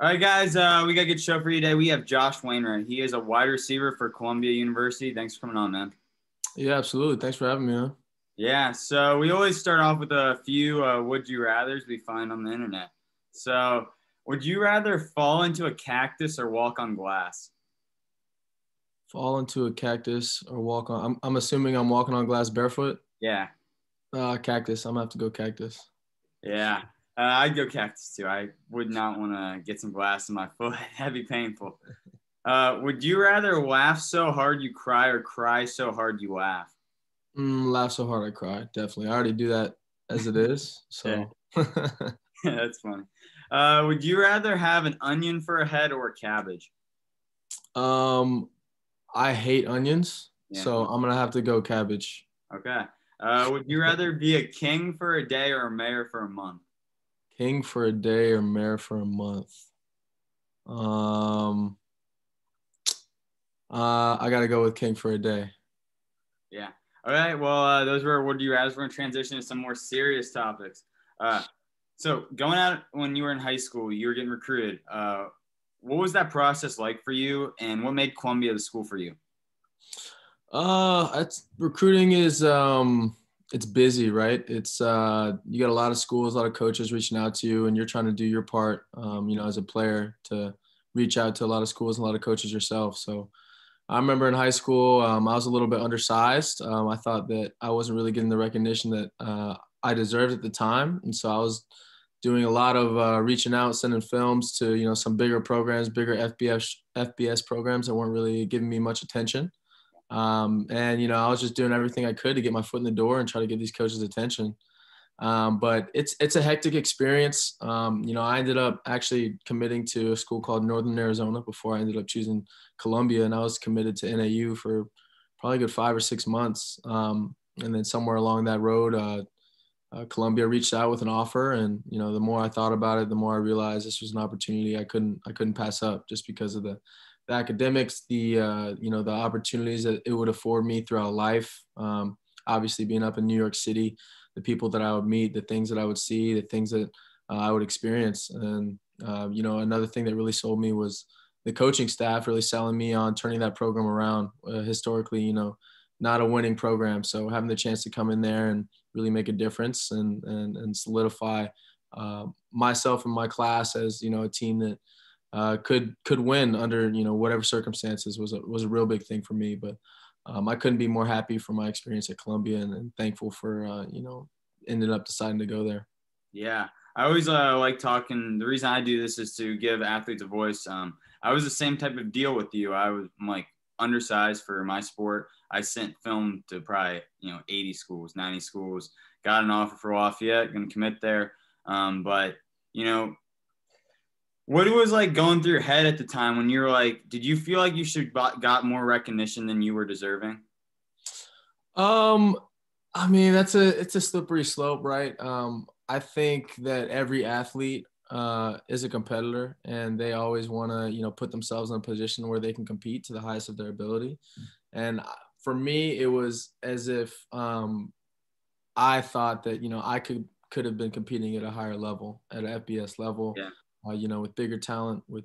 All right, guys, we got a good show for you today. We have Josh Wainwright. He is a wide receiver for Columbia University. Thanks for coming on, man. Yeah, absolutely. Thanks for having me on. Yeah, so we always start off with a few would you rathers we find on the internet. So, would you rather fall into a cactus or walk on glass? Fall into a cactus or walk on. I'm assuming I'm walking on glass barefoot. Yeah, Cactus. I'm gonna have to go cactus. yeah. I'd go cactus too. I would not want to get some glass in my foot. That'd be painful. Would you rather laugh so hard you cry or cry so hard you laugh? Laugh so hard I cry. Definitely. I already do that as it is. Yeah, So, that's funny. Would you rather have an onion for a head or a cabbage? um, I hate onions, Yeah. so I'm gonna have to go cabbage. Okay. Would you rather be a king for a day or a mayor for a month? King for a day or mayor for a month. Um, I gotta go with king for a day. Yeah. All right. Well, those were would you rather. We're going to transition to some more serious topics. Uh, so, going out when you were in high school, you were getting recruited. What was that process like for you, and what made Columbia the school for you? It's recruiting is it's busy, right? It's you got a lot of schools, a lot of coaches reaching out to you, and you're trying to do your part, as a player to reach out to a lot of schools and a lot of coaches yourself. So I remember in high school, I was a little bit undersized. I thought that I wasn't really getting the recognition that I deserved at the time, and so I was doing a lot of reaching out, sending films to some bigger programs, bigger FBS programs that weren't really giving me much attention. And I was just doing everything I could to get my foot in the door and try to get these coaches' attention. But it's a hectic experience. I ended up actually committing to a school called Northern Arizona before I ended up choosing Columbia, and I was committed to NAU for probably a good 5 or 6 months. And then somewhere along that road, Columbia reached out with an offer, and the more I thought about it, the more I realized this was an opportunity I couldn't pass up, just because of the academics, the opportunities that it would afford me throughout life. Obviously, being up in New York City, the people that I would meet, the things that I would see, the things that I would experience, and another thing that really sold me was the coaching staff really selling me on turning that program around. Historically, not a winning program, so having the chance to come in there and really make a difference and solidify myself and my class as a team that could win under whatever circumstances was a real big thing for me. But I couldn't be more happy for my experience at Columbia, and thankful for ended up deciding to go there. Yeah, I always like talking. The reason I do this is to give athletes a voice. I was the same type of deal with you. I'm like undersized for my sport. I sent film to probably 80 schools, 90 schools. Got an offer for Lafayette. Going to commit there. But you know what it was like going through your head at the time when you were like, did you feel like you should got more recognition than you were deserving? Um, I mean, it's a slippery slope, right? I think that every athlete is a competitor, and they always want to, put themselves in a position where they can compete to the highest of their ability. And for me, it was as if I thought that I could have been competing at a higher level, at an FBS level, Yeah. with bigger talent, with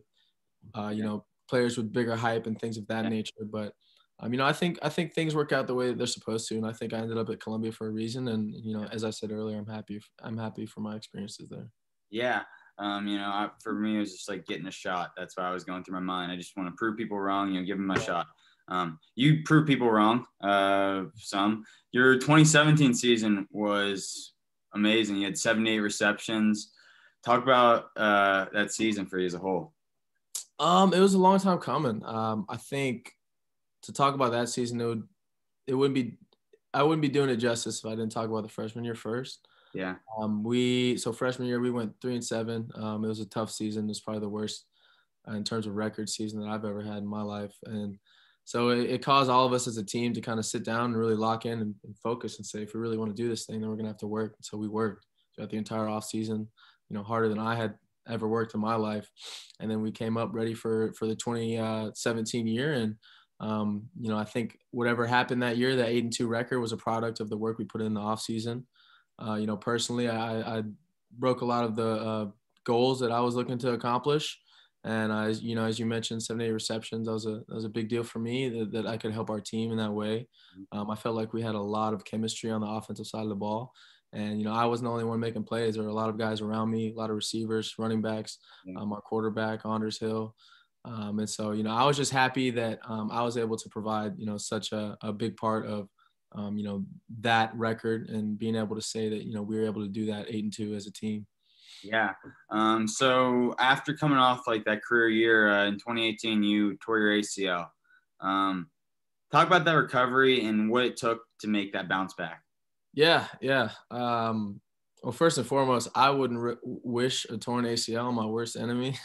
Yeah. players with bigger hype and things of that Yeah. nature. But I think things work out the way that they're supposed to, and I think I ended up at Columbia for a reason. And as I said earlier, I'm happy for my experiences there. Yeah. For me, it was just like getting a shot. That's what I was going through my mind. I just want to prove people wrong, give them a shot. You prove people wrong. Some. Your 2017 season was amazing. You had 78 receptions. Talk about that season for you as a whole. It was a long time coming. I think to talk about that season, it wouldn't be I wouldn't be doing it justice if I didn't talk about the freshman year first. Yeah. So freshman year we went 3-7. It was a tough season. It was probably the worst in terms of record season that I've ever had in my life. And so it caused all of us as a team to kind of sit down and really lock in and focus and say, if we really want to do this thing, then we're going to have to work. So we worked throughout the entire off season, harder than I had ever worked in my life. And then we came up ready for the 2017 year. And, I think whatever happened that year, that 8-2 record was a product of the work we put in the off season. Personally, I broke a lot of the goals that I was looking to accomplish. And as you mentioned, 78 receptions, that was a big deal for me that I could help our team in that way. I felt like we had a lot of chemistry on the offensive side of the ball. And, I wasn't the only one making plays. There were a lot of guys around me, a lot of receivers, running backs, our quarterback, Anders Hill. And so, I was just happy that I was able to provide, such a big part of, that record, and being able to say that, we were able to do that 8-2 as a team. Yeah. So after coming off like that career year in 2018, you tore your ACL. Talk about that recovery and what it took to make that bounce back. Yeah. Well, first and foremost, I wouldn't wish a torn ACL on my worst enemy.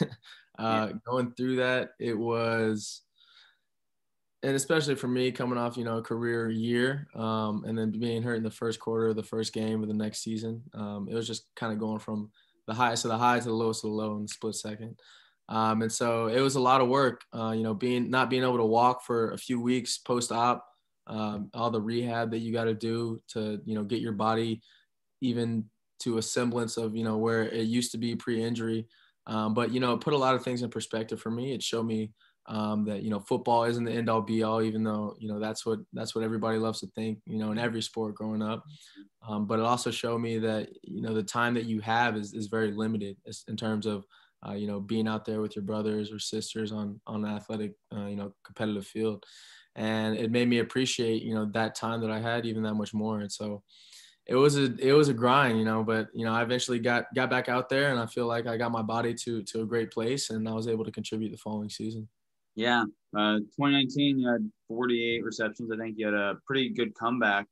Going through that, it was, and especially for me coming off, a career year, and then being hurt in the first quarter of the first game of the next season, it was just kind of going from the highest of the high to the lowest of the low in the split second. And so it was a lot of work, not being able to walk for a few weeks post-op, all the rehab that you got to do to, get your body even to a semblance of, where it used to be pre-injury. But, it put a lot of things in perspective for me. It showed me that, football isn't the end all be all, even though, that's what everybody loves to think, in every sport growing up. But it also showed me that, the time that you have is very limited in terms of, being out there with your brothers or sisters on an athletic, competitive field. And it made me appreciate, that time that I had even that much more. And so it was a grind, but, I eventually got back out there, and I feel like I got my body to a great place, and I was able to contribute the following season. Yeah. 2019, you had 48 receptions. I think you had a pretty good comeback.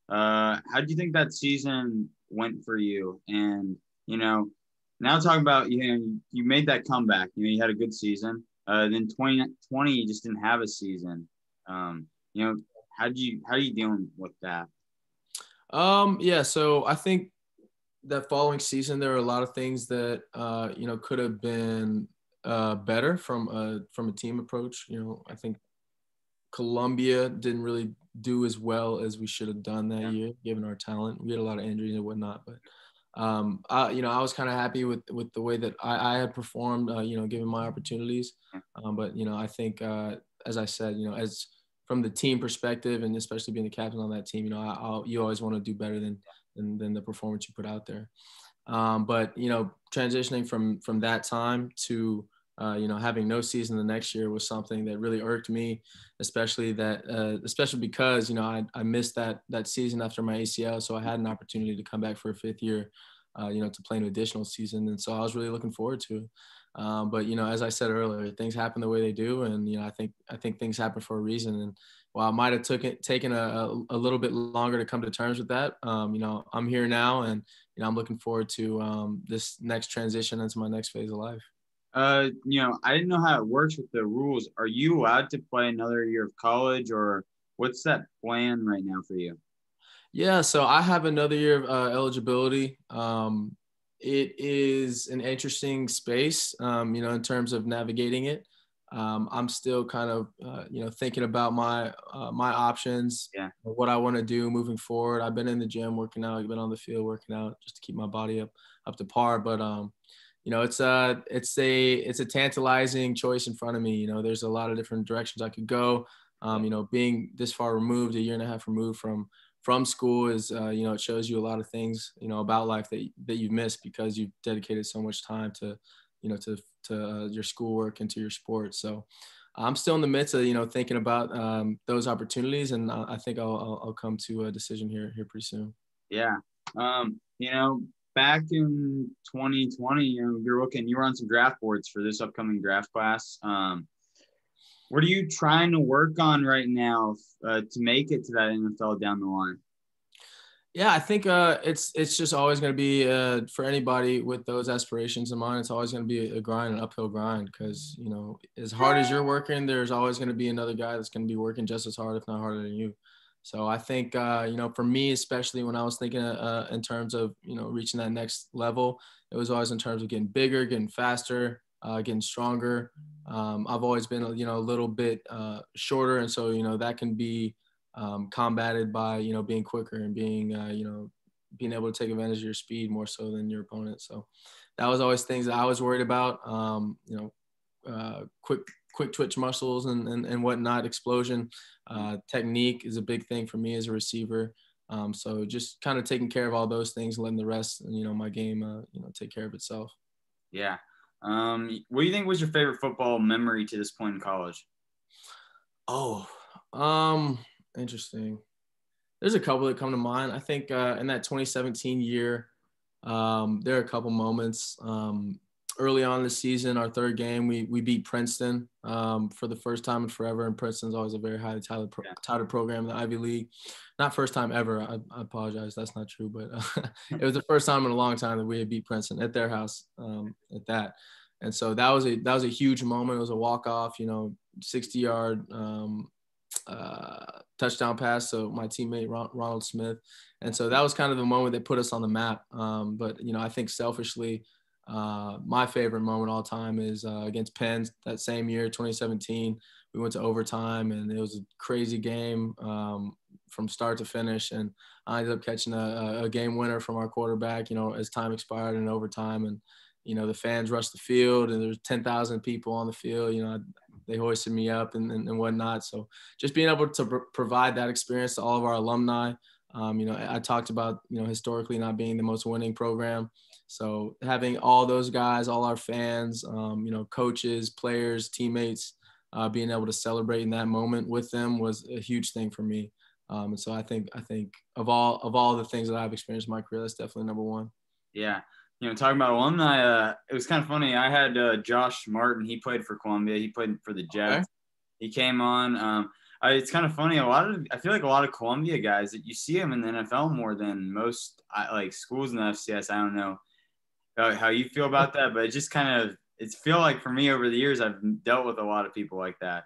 How do you think that season went for you? And, now talking about, you made that comeback, you had a good season. Then 2020, you just didn't have a season. How are you dealing with that? So I think that following season, there were a lot of things that, could have been better from a team approach. I think Columbia didn't really do as well as we should have done that year, given our talent. We had a lot of injuries and whatnot, but I was kind of happy with the way that I had performed, given my opportunities. But I think, as I said, as from the team perspective, and especially being the captain on that team, you always want to do better than the performance you put out there. But transitioning from that time to having no season the next year was something that really irked me, especially because I missed that season after my ACL, so I had an opportunity to come back for a fifth year, to play an additional season, and so I was really looking forward to it. But as I said earlier, things happen the way they do, and I think things happen for a reason. And while it might have taken a little bit longer to come to terms with that, I'm here now, and I'm looking forward to this next transition into my next phase of life. I didn't know how it works with the rules. Are you allowed to play another year of college, or what's that plan right now for you? Yeah, so I have another year of eligibility. It is an interesting space, in terms of navigating it. I'm still kind of, thinking about my options, what I want to do moving forward. I've been in the gym working out, I've been on the field working out just to keep my body up to par. But it's a tantalizing choice in front of me. There's a lot of different directions I could go. Being this far removed, a year and a half removed from school is, it shows you a lot of things, about life that you've missed because you've dedicated so much time to your schoolwork and to your sport. So I'm still in the midst of, thinking about those opportunities, and I think I'll come to a decision here pretty soon. Yeah. Back in 2020, you were on some draft boards for this upcoming draft class. What are you trying to work on right now to make it to that NFL down the line? Yeah, I think it's just always going to be for anybody with those aspirations in mind. It's always going to be a grind, an uphill grind, because as hard as you're working, there's always going to be another guy that's going to be working just as hard, if not harder than you. So I think for me, especially when I was thinking in terms of reaching that next level, it was always in terms of getting bigger, getting faster, getting stronger. I've always been a little bit shorter, and so that can be combated by being quicker and being being able to take advantage of your speed more so than your opponent. So that was always things that I was worried about. quick twitch muscles and whatnot, explosion. Technique is a big thing for me as a receiver. So just kind of taking care of all those things, letting the rest, my game, take care of itself. Yeah. What do you think was your favorite football memory to this point in college? Oh, interesting. There's a couple that come to mind. I think in that 2017 year, there are a couple moments. Early on in the season, our third game, we beat Princeton for the first time in forever. And Princeton's always a very highly touted program in the Ivy League. Not first time ever. I apologize. That's not true. But it was the first time in a long time that we had beat Princeton at their house at that. And so that was a huge moment. It was a walk-off, 60-yard touchdown pass. So my teammate Ronald Smith. And so that was kind of the moment that put us on the map. But, I think selfishly, my favorite moment all time is against Penn that same year, 2017. We went to overtime, and it was a crazy game from start to finish. And I ended up catching a game winner from our quarterback, as time expired in overtime. And, the fans rushed the field, and there's 10,000 people on the field. They hoisted me up and whatnot. So just being able to provide that experience to all of our alumni. I talked about, historically not being the most winning program. So having all those guys, all our fans, coaches, players, teammates, being able to celebrate in that moment with them was a huge thing for me. And so I think of all the things that I've experienced in my career, that's definitely number one. Yeah. Talking about alumni, it was kind of funny. I had Josh Martin. He played for Columbia. He played for the Jets. Okay. He came on. It's kind of funny. I feel like a lot of Columbia guys that you see them in the NFL more than most schools in the FCS. I don't know how you feel about that, but it just kind of feel like for me over the years I've dealt with a lot of people like that.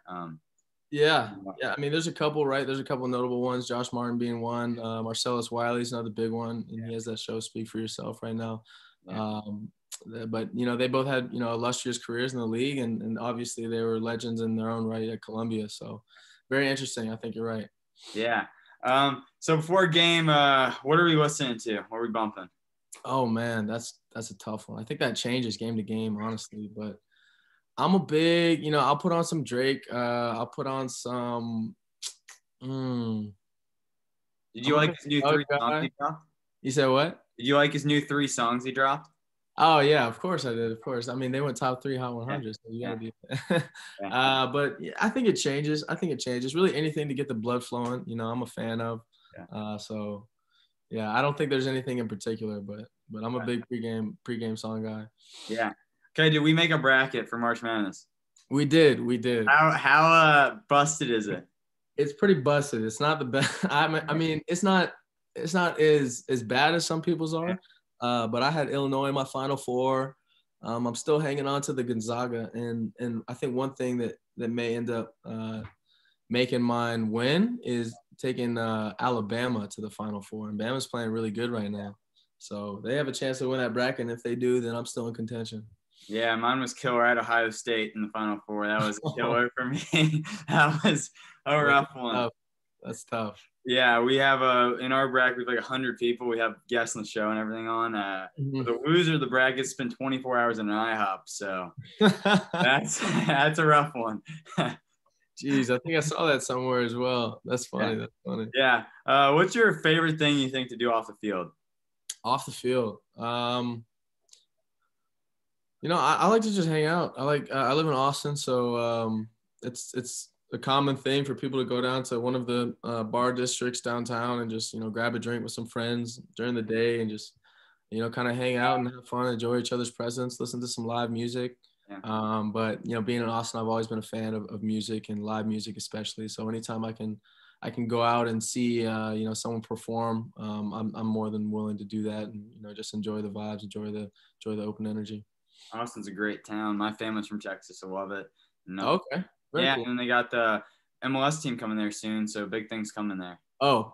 Yeah. I mean, there's a couple, right? There's a couple notable ones. Josh Martin being one. Marcellus Wiley's another big one, and he has that show "Speak for Yourself" right now. Yeah. But they both had illustrious careers in the league, and obviously they were legends in their own right at Columbia. So very interesting. I think you're right. Yeah. So before a game, what are we listening to? What are we bumping? Oh man, that's a tough one. I think that changes game to game, honestly. But I'm a big, I'll put on some Drake. I'll put on some. Did you like his new 3 songs he dropped? You said what? Did you like his new 3 songs he dropped? Oh yeah, of course I did. Of course. I mean, they went top 3 Hot 100, so you gotta be. But I think it changes. Really anything to get the blood flowing. I'm a fan of. So yeah, I don't think there's anything in particular, but I'm a big pregame song guy. Yeah. Okay. Did we make a bracket for March Madness? We did. How busted is it? It's pretty busted. It's not the best. I mean, it's not as bad as some people's are. But I had Illinois in my Final Four. I'm still hanging on to the Gonzaga, and I think one thing that may end up making mine win is taking Alabama to the Final Four. And Bama's playing really good right now, so they have a chance to win that bracket. And if they do, then I'm still in contention. Yeah, mine was killer at Ohio State in the Final Four. That was a killer for me. That was a rough one. That's tough. Yeah, we have in our bracket, we have like 100 people. We have guests on the show and everything on. The loser of the bracket spent 24 hours in an IHOP, so that's a rough one. Jeez, I think I saw that somewhere as well. That's funny. Yeah. That's funny. Yeah. What's your favorite thing you think to do off the field? Off the field, I like to just hang out. I live in Austin, so it's a common thing for people to go down to one of the bar districts downtown and just grab a drink with some friends during the day and just kind of hang out and have fun, enjoy each other's presence, listen to some live music. Yeah. But being in Austin, I've always been a fan of music and live music especially. So anytime I can go out and see someone perform, I'm more than willing to do that and just enjoy the vibes, enjoy the open energy. Austin's a great town. My family's from Texas, I love it. Okay. Very cool. And they got the MLS team coming there soon, so big things coming there. Oh,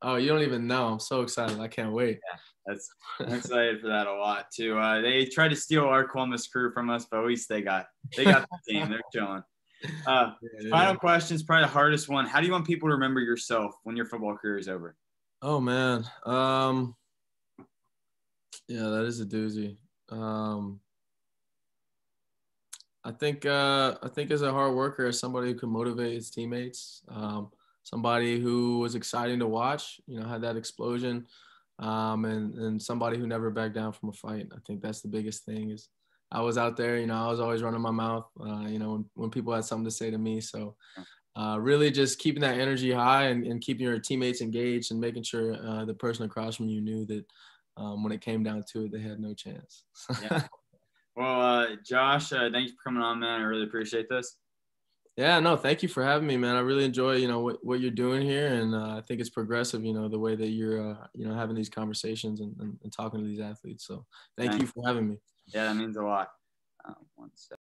you don't even know. I'm so excited. I can't wait. Yeah, I'm excited for that a lot too. They tried to steal our Columbus crew from us, but at least they got the team. They're chilling. Final question is probably the hardest one. How do you want people to remember yourself when your football career is over? Oh man. Yeah, that is a doozy. I think as a hard worker, as somebody who can motivate his teammates, somebody who was exciting to watch, had that explosion, and somebody who never backed down from a fight. I think that's the biggest thing. Is I was out there, I was always running my mouth, when people had something to say to me. So really just keeping that energy high and keeping your teammates engaged and making sure the person across from you knew that when it came down to it, they had no chance. Yeah. Well, Josh, thank you for coming on, man. I really appreciate this. Yeah, no, thank you for having me, man. I really enjoy, what you're doing here. And I think it's progressive, the way that you're, having these conversations and talking to these athletes. So thank you for having me. Yeah, that means a lot. 1 second.